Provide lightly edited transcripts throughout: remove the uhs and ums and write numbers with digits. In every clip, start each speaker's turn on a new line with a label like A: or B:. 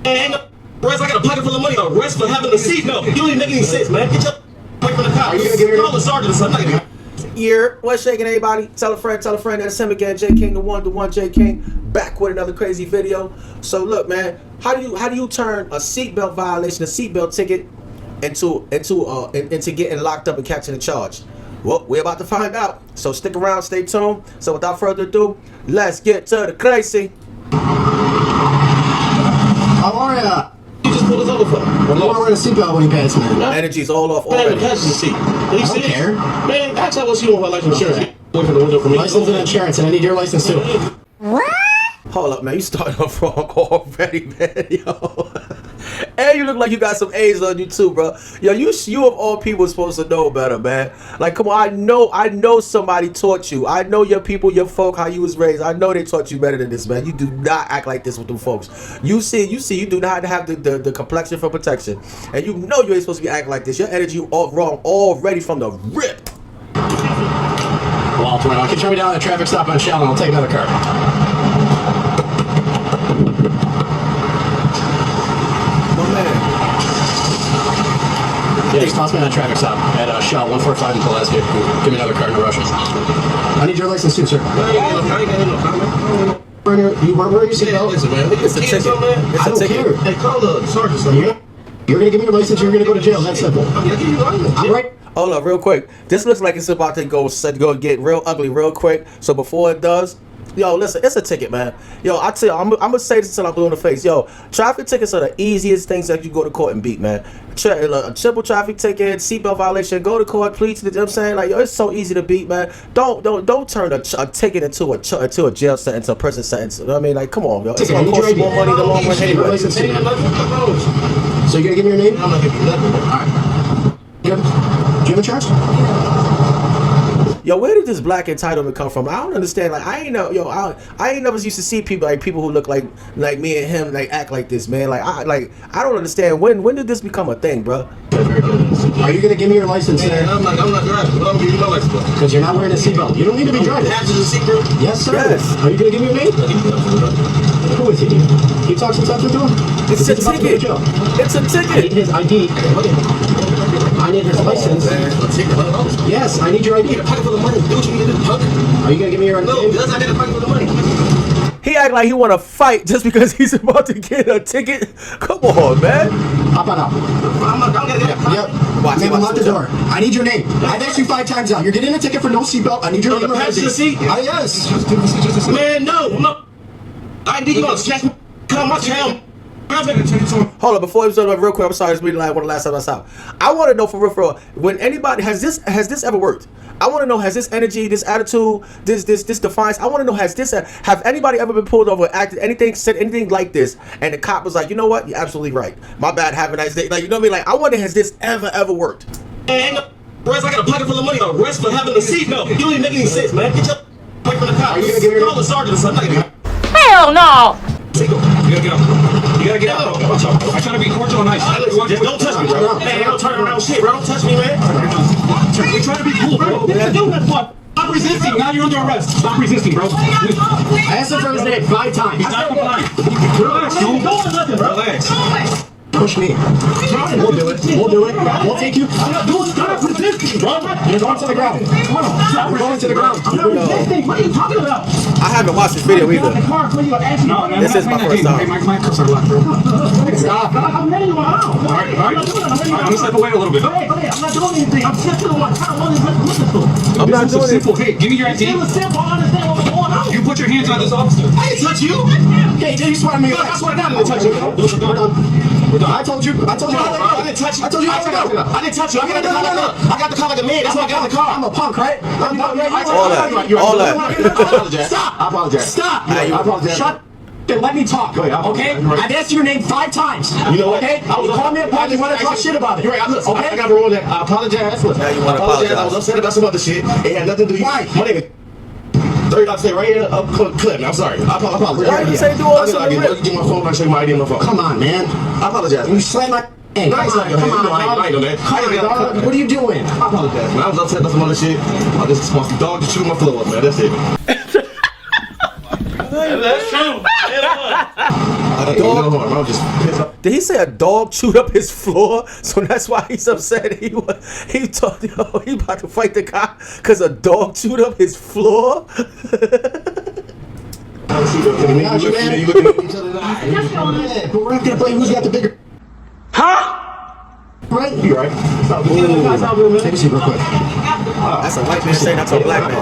A: And whereas I got a pocket full of money, arrest for having a seatbelt. You don't even make any sense, man. Get your away from the cops. Are you gonna give me a sergeant or something?
B: Yeah, what's shaking, everybody? Tell a friend, that's him again, J King, the one, J King, back with another crazy video. So look, man, how do you turn a seatbelt violation, a seatbelt ticket, into getting locked up and catching a charge? Well, we're about to find out. So stick around, stay tuned. So without further ado, let's get to the crazy.
C: How are ya?
A: You just pulled us over for.
C: You want to wear a seatbelt when you pass, man.
B: Energy's all off
A: Man,
B: already.
A: the passenger seat.
C: I don't care.
A: Man, ask her what she want her life insurance. Away from the window for me.
C: License and insurance, and I need your license too.
B: Hold up, man. You starting off wrong already, man. Yo. And you look like you got some A's on you too, bro. Yo, you of all people supposed to know better, man. Like, come on, I know somebody taught you. I know your people, your folk, how you was raised. I know they taught you better than this, man. You do not act like this with them folks. You see, you do not have the complexion for protection. And you know you ain't supposed to be acting like this. Your energy all wrong already from the rip.
C: Well, I'll can you turn me down at a traffic stop on Shell and I'll take another car. Yeah, just toss me on a traffic stop at Shell 145 in Pulaski. Give me another car, no rushing. I need your license too, sir. You weren't wearing your seatbelt?
B: It's a ticket.
C: I don't care.
A: Hey, call the sergeant, son.
C: You're going to give me your license, you're going to go to jail. That's simple. I'm right.
B: Hold up, real quick. This looks like it's about to go get real ugly real quick. So before it does, yo, listen, it's a ticket, man. Yo, I tell you, I'm gonna say this until I'm blue in the face. Yo, traffic tickets are the easiest things that you go to court and beat, man. A triple traffic ticket, seatbelt violation, go to court, please. You know what I'm saying? Like, yo, it's so easy to beat, man. Don't turn a ticket into a jail sentence, a prison sentence. You know what I mean? Like, come on, yo. It's gonna cost you more money in the long run anyway.
C: So you're gonna give me your name?
A: I'm not giving you nothing.
C: All right. Do you have insurance?
B: Yo, where did this black entitlement come from? I don't understand. Like, I ain't never used to see people who look like me and him act like this, man. I don't understand. When did this become a thing, bro?
C: Are you gonna give me your license, sir?
A: I'm not driving. I'm gonna give you my license.
C: Because you're not wearing a seatbelt. You don't need to be driving.
A: Passenger seat, bro.
C: Yes, sir.
B: Yes.
C: Are you gonna give me your name? Who is he? Can you talk some stuff to him?
B: It's a ticket. It's a
C: I need
B: ticket.
C: his ID. I need his license. Yes, I need your ID.
A: A pocket full of money. Do what you need to do, punk.
C: Are you gonna give me your
A: No,
C: name?
A: because I need a pocket full of money.
B: He act like he want to fight just because he's about to get a ticket. Come on, man.
C: Hop on up.
A: I'm gonna get a
C: Yep. Name, unlock the door. I need your name. I've asked you 5 times now. You're getting a ticket for no seatbelt. I need your name.
A: the passenger seat?
C: Yes.
A: Man, no. I need you on check me. Come on, my channel.
B: Hold on, before we start real quick, I'm sorry, it's been like one of the last time I saw. I want to know for real, when anybody has this ever worked? I want to know, has this energy, this attitude, this defiance? I want to know, have anybody ever been pulled over, said anything like this, and the cop was like, you know what, you're absolutely right. My bad, have a nice day. Like, you know what I mean? Like, I wonder, has this ever worked?
A: And whereas I got a pocket full of money, arrest for having a seatbelt. You don't even make any sense, man. Get your away from the cops.
C: Are you gonna give me your
A: Call the sergeant or something.
D: Hell no!
A: You gotta get out. You gotta get out. Watch out. I'm trying to be cordial and nice. Just don't touch me, bro. Hey, don't turn around shit, bro. Don't touch me, man. We're trying to be cool, bro. Stop resisting. Now you're under arrest. Stop resisting, bro.
C: I asked him for his name 5 times.
A: He's not complying. Relax, dude. Relax.
C: Push me. We'll do it. We'll take you.
A: Stop resisting, bro.
C: You're going to the ground. We're going to the ground.
A: What are you talking about?
B: I haven't watched this video either. This is my first time.
A: My cuffs are locked, bro.
C: Stop.
A: I'm letting you out. All right. I'm gonna step away a little bit. Hey, I'm not doing anything. I'm just doing what I want to listen to.
B: I'm not doing it.
A: Hey, give me your ID. It's simple. I understand what's going on. You put your hands on this officer. I didn't touch you.
C: Okay, you swatted me.
A: I swear to God, I didn't touch you.
C: We're done. I told you. I did touch you. I told you.
A: I didn't touch you. I got the car like a man. That's why I got in the car.
C: I'm a punk, right?
B: All that.
C: I apologize. Stop. I apologize. Stop. I apologize. Shut. Let me talk, okay? I've asked you your name 5 times.
A: You know what?
C: Okay? You call me a punk, you want to talk shit about it.
A: You're right.
C: Okay?
A: I got wrong that. I apologize.
B: Now you want to apologize.
A: I was upset about some other shit. It had nothing to do with
C: Why?
A: my name is 30 say right here, clip. I'm sorry. I apologize.
B: Why you say do all this on the rip?
A: Give my phone. I show you my ID on my phone.
C: Come on, man.
A: I apologize.
C: You slam my... Hey, come on,
A: I ain't know that.
C: dog. What are you doing?
A: I apologize, man. I was upset about some other shit. I just want the dog to chew my floor up, man. That's it.
B: I
A: That's true.
B: dog. Did he say a dog chewed up his floor? So that's why he's upset. He thought, yo, he about to fight the guy because a dog chewed up his floor.
C: You looking at each other now. But we're not gonna play who's got the bigger.
A: Huh?
C: Right? You right? Take a seat real quick.
B: That's a white man saying that to a black man.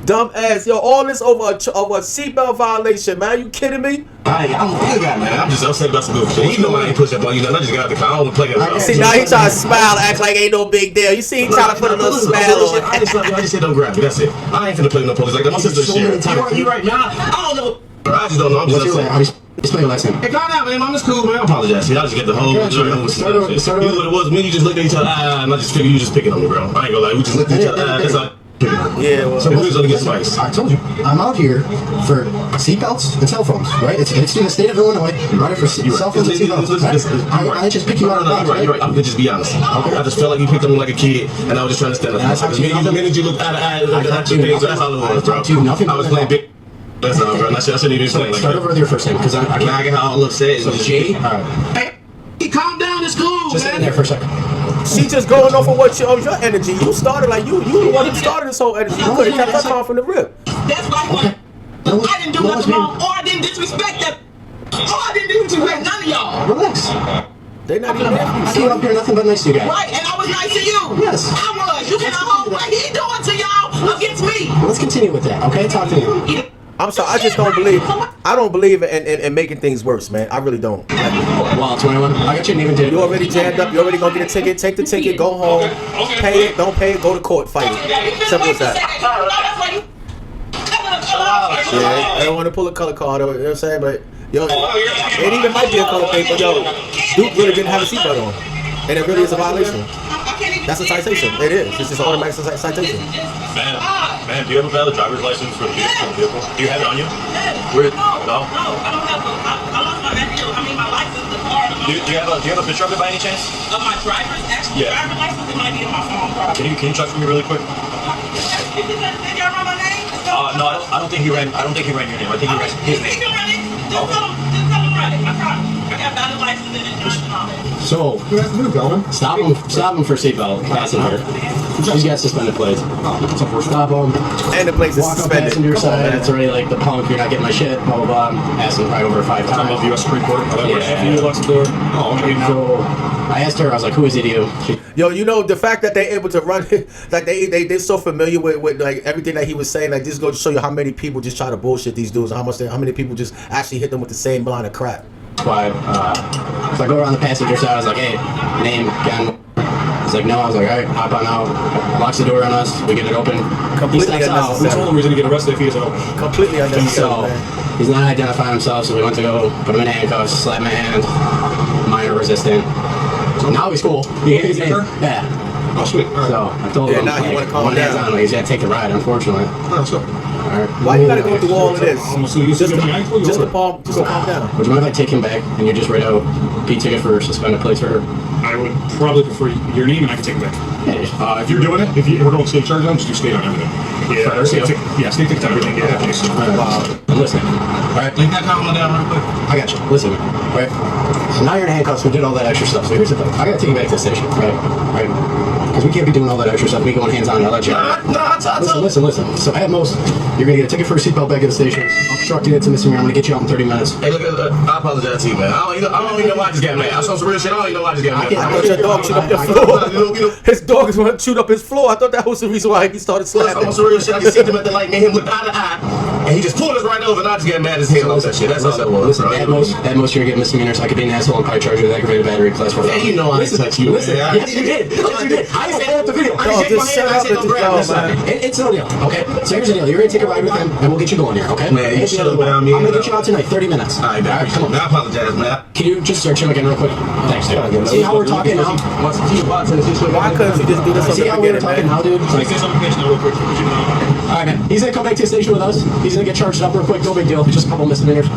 B: Dumb ass, yo! All this over a seatbelt violation, man. You kidding me?
A: I'm a good guy, man. I'm just upset about some good shit. You know I ain't push up on you. I just got out the car. I don't play that.
B: See, now he trying to smile, act like ain't no big deal. You see, he trying to put a little smile on.
A: I just said don't grab me. That's it. I ain't finna play no police like that. My sister's sheriff. You right now. I don't know. I just don't know. I'm just upset.
C: Explain your last name.
A: Hey, calm down, man. I'm just cool, man. I apologize. See, I just get the whole jury over. You know what it was? Me, you just looked at each other, and I just figured you just picking on me, bro. I ain't gonna lie. We just looked at each other, that's all.
B: Yeah, well,
C: so
A: we was gonna get spice.
C: I told you, I'm out here for seatbelts and cell phones, right? It's in the state of Illinois. I'm out here for cell phones and seatbelts. I just pick you out of the box,
A: You're right. I'm gonna just be honest. Okay. I just felt like you picked on me like a kid, and I was just trying to stand up. The minute you looked at things, that's all it was, bro. I was playing big. That's all, bro. I shouldn't even explain like that.
C: Start over with your first name, because I
A: can't get all upset.
C: So J.
A: Hey, calm down. It's cool.
C: Just sit in there for a second.
B: She just going off of your energy. You started like you the one who started this whole energy. You could have kept her on from the rip.
D: That's why I didn't do nothing wrong, or I didn't disrespect them, or I didn't disrespect none of y'all.
C: Relax.
B: They not even
C: I came up here nothing but nice to you guys.
D: Right, and I was nice to you.
C: Yes.
D: I was. You cannot hold what he doing to y'all against me.
C: Let's continue with that, okay? Talk to me.
B: I'm sorry, I just don't believe. I don't believe in making things worse, man. I really don't.
C: Well, 21. I got your name and date.
B: You already jammed up. You already gonna get a ticket. Take the ticket. Go home. Pay it. Don't pay it. Go to court. Fight it. Simple as that. Yeah, I don't want to pull a color card. You know what I'm saying? But yo, it even might be a color paper. Yo, Duke really didn't have a seatbelt on, and it really is a violation. That's a citation. It is. It's just an automatic citation.
E: Ma'am, do you have a valid driver's license for the vehicle? Do you have it on you?
D: No, I don't have I lost my license, the car.
E: Do you have a picture of it by any chance?
D: Of my driver's license, it might be in my phone.
E: Can you check for me really quick?
D: Did y'all run my name?
E: No, I don't think he ran your name. I think he ran his name.
D: Just tell him run it. I got valid license and insurance and all that.
C: So, stop him for seatbelt passenger. He's got suspended plates. Stop him.
B: And the place is
C: Walk up
B: suspended.
C: passenger side. It's already like the punk. You're not getting my shit. Blah blah blah. Asked him probably over 5 times.
E: Of the U.S. Supreme Court.
C: Yeah.
E: You locks the door. Oh, okay.
C: So I asked her. I was like, "Who is he to you?"
B: Yo, you know the fact that they're able to run, like they're so familiar with like everything that he was saying. Like this goes to show you how many people just try to bullshit these dudes. How many people just actually hit them with the same line of crap.
C: Why? So I go around the passenger side. I was like, "Hey, name, gun." He's like, "No." I was like, "All right, hop on out." Locks the door on us. We get it open.
B: Completely
C: He steps out.
E: We told him he was going to get arrested if he is out.
B: Completely unnecessary.
C: So
B: Man.
C: he's not identifying himself. So we went to go put him in handcuffs, slap my hand, minor resistant. So now he's cool. He's in. Yeah.
E: Oh, sweet. All right.
C: So I told him,
B: now he wanna calm
C: one hand's
B: down.
C: on, he's got to take the ride, unfortunately.
E: All right, so.
C: All right.
B: Why you gotta go through all of this?
E: So you
B: Just to
E: calm
B: calm down.
C: Would you mind if I take him back and you just write out P ticket for suspended plates for her?
E: I would probably prefer your name and I can take it back.
C: Yeah, just,
E: If you're doing it, we're going state charge on, just do state on everything. Yeah, state ticket on everything. Yeah, please.
C: I'm listening. All right.
A: Link that comment down real quick.
C: I got you. Listen, right? So now you're in handcuffs. We did all that extra stuff. So here's the thing. I gotta take you back to the station, right? Right? Because we can't be doing all that extra stuff. We going hands on. I'll let you. Listen. So at most, you're gonna get a ticket for a seatbelt back at the station. Obstructing it to misdemeanor. I'm gonna get you out in 30 minutes.
A: Hey, look, I apologize to you, man. I don't even know why I just got mad. I saw some real shit. I don't even know why I just got mad.
B: I thought your dog chewed up your floor. His dog is one that chewed up his floor. I thought that was the reason why he started slapping.
A: I saw some real shit. I just seen him at the light, made him look eye to eye, and he just pulled us right over, and I just got mad as hell off that shit. That's all that was.
C: Listen, at most you're gonna get misdemeanors. I could be an asshole and probably charge you with aggravated battery class 4.
A: Yeah, you know I didn't touch you.
C: Listen, yes, you did. Yes, you did. I just pulled up the video.
A: I just
B: just shut up and just go, man.
C: It's no deal. Okay, so here's the deal. You're gonna take a ride with him, and we'll get you going here. Okay?
A: Man, you shut up around me.
C: I'm gonna get you out tonight. 30 minutes.
A: All right,
C: come on.
A: I apologize, man.
C: Can you just search him again real quick? Thanks, dude. See how we're talking now?
B: Why couldn't you just do this from
C: See
B: the
C: how we're
B: beginning,
C: talking
B: man?
C: now, dude?
E: Can I say something real quick?
C: Alright, man. He's gonna come back to the station with us. He's gonna get charged up real quick. No big deal. Just a couple misdemeanors.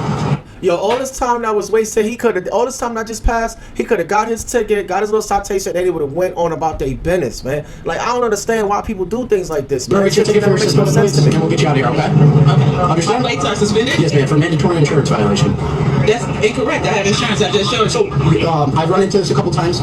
B: Yo, all this time that was wasted, he could have. All this time that just passed, he could have got his ticket, got his little citation, and he would have went on about their business, man. Like I don't understand why people do things like this, man.
C: No, it's your ticket for suspended plates, and we'll get you out of here, okay? Understand?
D: My plates are suspended?
C: Yes, ma'am, for mandatory insurance violation.
D: That's incorrect. I have insurance. I just showed you.
C: So, I've run into this a couple times.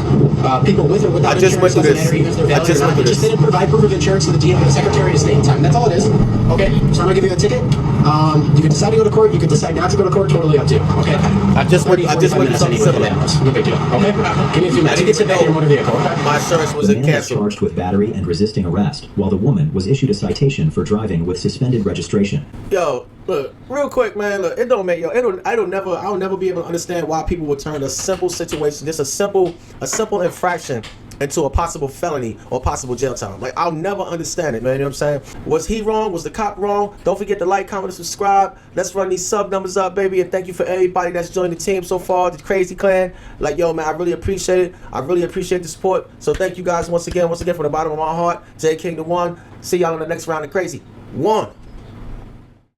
C: People with or without
B: I just
C: insurance
B: went through
C: doesn't matter even if they're
B: this. I
C: valid
B: just
C: or
B: went
C: not.
B: through
C: They just
B: this.
C: didn't provide proof of insurance to the DM, the Secretary of State in time. That's all it is. Okay, so I'm gonna give you a ticket. You can decide to go to court. You can decide not to go to court. Totally up to you. Okay.
B: I just went through something similar.
C: No big deal. Okay. Give me a few minutes. You can sit back in your motor vehicle. Okay.
B: My insurance
F: The
B: wasn't
F: man is
B: canceled.
F: charged with battery and resisting arrest, while the woman was issued a citation for driving with suspended registration.
B: Yo, look, real quick, man. Look, it don't make yo. I'll never be able to understand why people would turn a simple situation, just a simple infraction, into a possible felony or possible jail time. Like I'll never understand it, man. You know what I'm saying? Was he wrong? Was the cop wrong? Don't forget to like, comment, and subscribe. Let's run these sub numbers up, baby. And thank you for everybody that's joined the team so far, the Crazy Clan. Like yo, man, I really appreciate it. I really appreciate the support. So thank you guys once again from the bottom of my heart. J King the One. See y'all in the next round of Crazy. One.